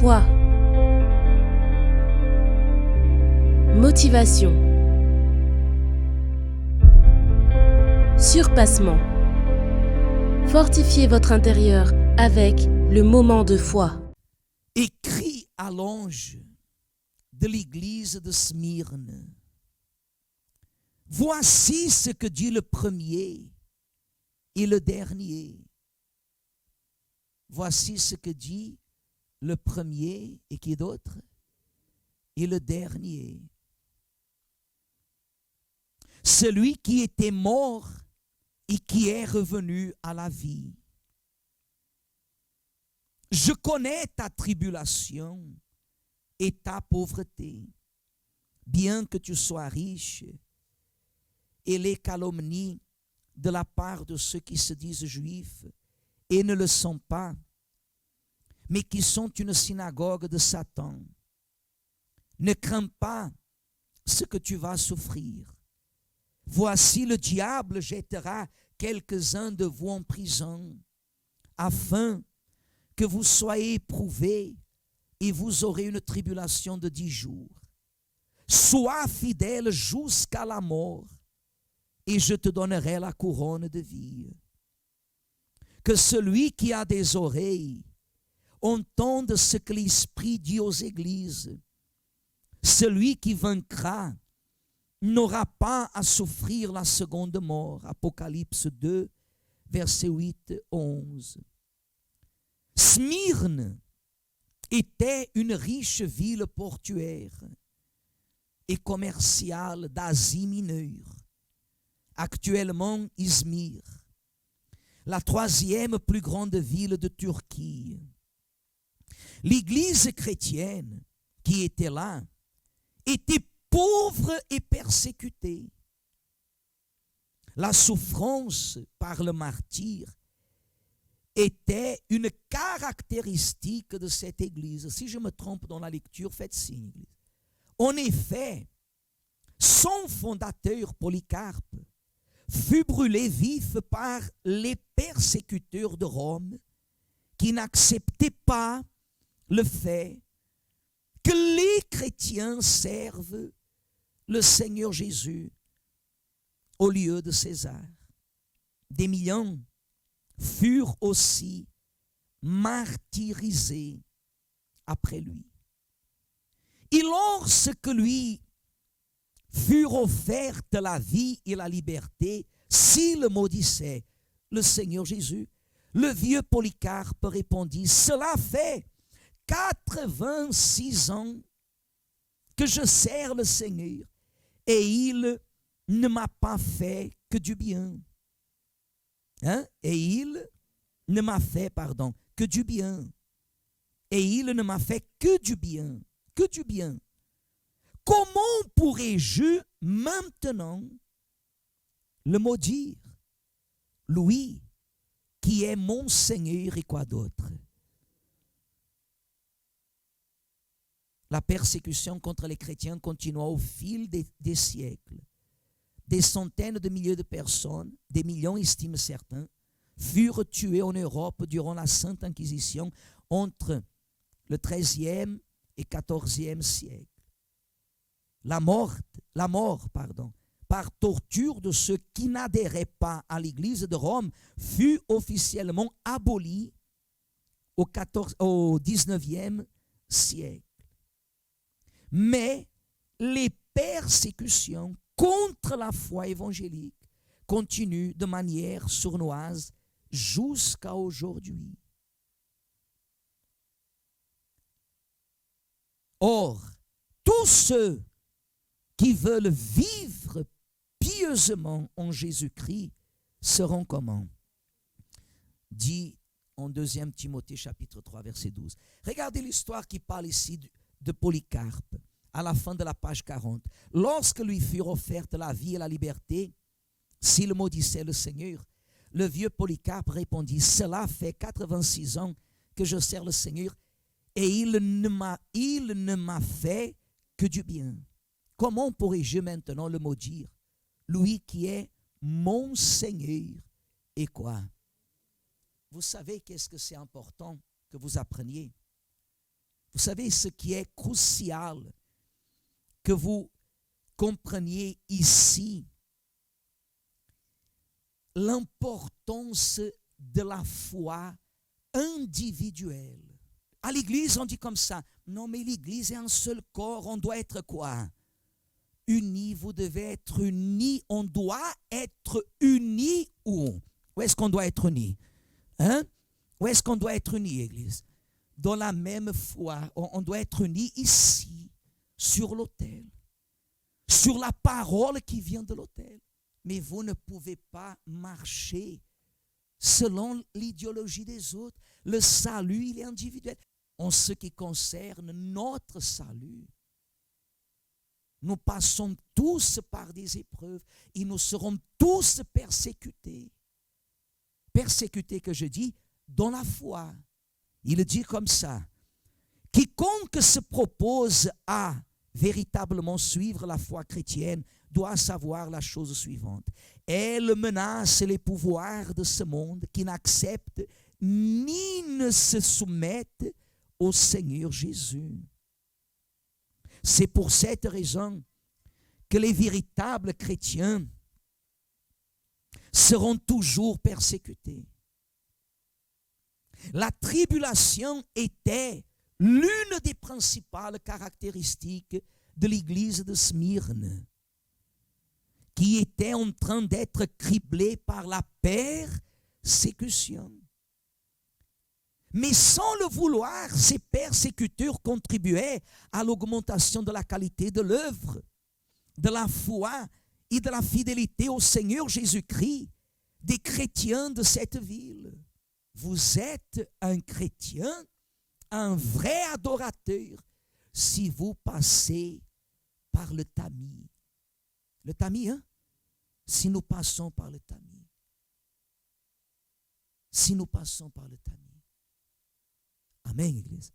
Foi. Motivation. Surpassement. Fortifiez votre intérieur avec le moment de foi. Écrit à l'ange de l'église de Smyrne. Voici ce que dit le premier et le dernier. Voici ce que dit le premier et qui d'autre? Et le dernier. Celui qui était mort et qui est revenu à la vie. Je connais ta tribulation et ta pauvreté, bien que tu sois riche, et les calomnies de la part de ceux qui se disent juifs et ne le sont pas, mais qui sont une synagogue de Satan. Ne crains pas ce que tu vas souffrir. Voici, le diable jettera quelques-uns de vous en prison, afin que vous soyez éprouvés, et vous aurez une tribulation de 10 jours. Sois fidèle jusqu'à la mort, et je te donnerai la couronne de vie. Que celui qui a des oreilles entende ce que l'Esprit dit aux églises. Celui qui vaincra n'aura pas à souffrir la seconde mort. Apocalypse 2, versets 8-11. Smyrne était une riche ville portuaire et commerciale d'Asie mineure, actuellement Izmir, la 3e plus grande ville de Turquie. L'église chrétienne qui était là était pauvre et persécutée. La souffrance par le martyre était une caractéristique de cette église. Si je me trompe dans la lecture, faites signe. En effet, son fondateur Polycarpe fut brûlé vif par les persécuteurs de Rome qui n'acceptaient pas le fait que les chrétiens servent le Seigneur Jésus au lieu de César. Des millions furent aussi martyrisés après lui. Et lorsque lui furent offertes la vie et la liberté, s'il maudissait le Seigneur Jésus, le vieux Polycarpe répondit: cela fait 86 ans que je sers le Seigneur et il ne m'a pas fait que du bien. Et il ne m'a fait, que du bien. Et il ne m'a fait que du bien. Que du bien. Comment pourrais-je maintenant le maudire? Lui qui est mon Seigneur et quoi d'autre? La persécution contre les chrétiens continua au fil des siècles. Des centaines de milliers de personnes, des millions estiment certains, furent tués en Europe durant la Sainte Inquisition entre le XIIIe et XIVe siècle. La mort, par torture de ceux qui n'adhéraient pas à l'Église de Rome fut officiellement abolie au XIXe siècle. Mais les persécutions contre la foi évangélique continuent de manière sournoise jusqu'à aujourd'hui. Or, tous ceux qui veulent vivre pieusement en Jésus-Christ seront comment? Dit en 2 Timothée chapitre 3 verset 12. Regardez l'histoire qui parle ici de Polycarpe à la fin de la page 40. Lorsque lui furent offertes la vie et la liberté, s'il maudissait le Seigneur, le vieux Polycarpe répondit: cela fait 86 ans que je sers le Seigneur et il ne m'a fait que du bien. Comment pourrais-je maintenant le maudire? Lui qui est mon Seigneur et quoi? Vous savez qu'est-ce que c'est important que vous appreniez? Vous savez, ce qui est crucial que vous compreniez ici, l'importance de la foi individuelle. À l'église, on dit comme ça, non mais l'église est un seul corps, on doit être quoi? Unis, vous devez être unis, on doit être unis où? Où est-ce qu'on doit être unis? Hein? Où est-ce qu'on doit être unis, église? Dans la même foi, on doit être unis ici, sur l'autel, sur la parole qui vient de l'autel. Mais vous ne pouvez pas marcher selon l'idéologie des autres. Le salut, il est individuel. En ce qui concerne notre salut, nous passons tous par des épreuves et nous serons tous persécutés. Persécutés, que je dis, dans la foi. Il dit comme ça, quiconque se propose à véritablement suivre la foi chrétienne doit savoir la chose suivante. Elle menace les pouvoirs de ce monde qui n'acceptent ni ne se soumettent au Seigneur Jésus. C'est pour cette raison que les véritables chrétiens seront toujours persécutés. La tribulation était l'une des principales caractéristiques de l'église de Smyrne, qui était en train d'être criblée par la persécution. Mais sans le vouloir, ces persécuteurs contribuaient à l'augmentation de la qualité de l'œuvre, de la foi et de la fidélité au Seigneur Jésus-Christ des chrétiens de cette ville. Vous êtes un chrétien, un vrai adorateur, si vous passez par le tamis. Le tamis, hein? Si nous passons par le tamis. Si nous passons par le tamis. Amen, Église.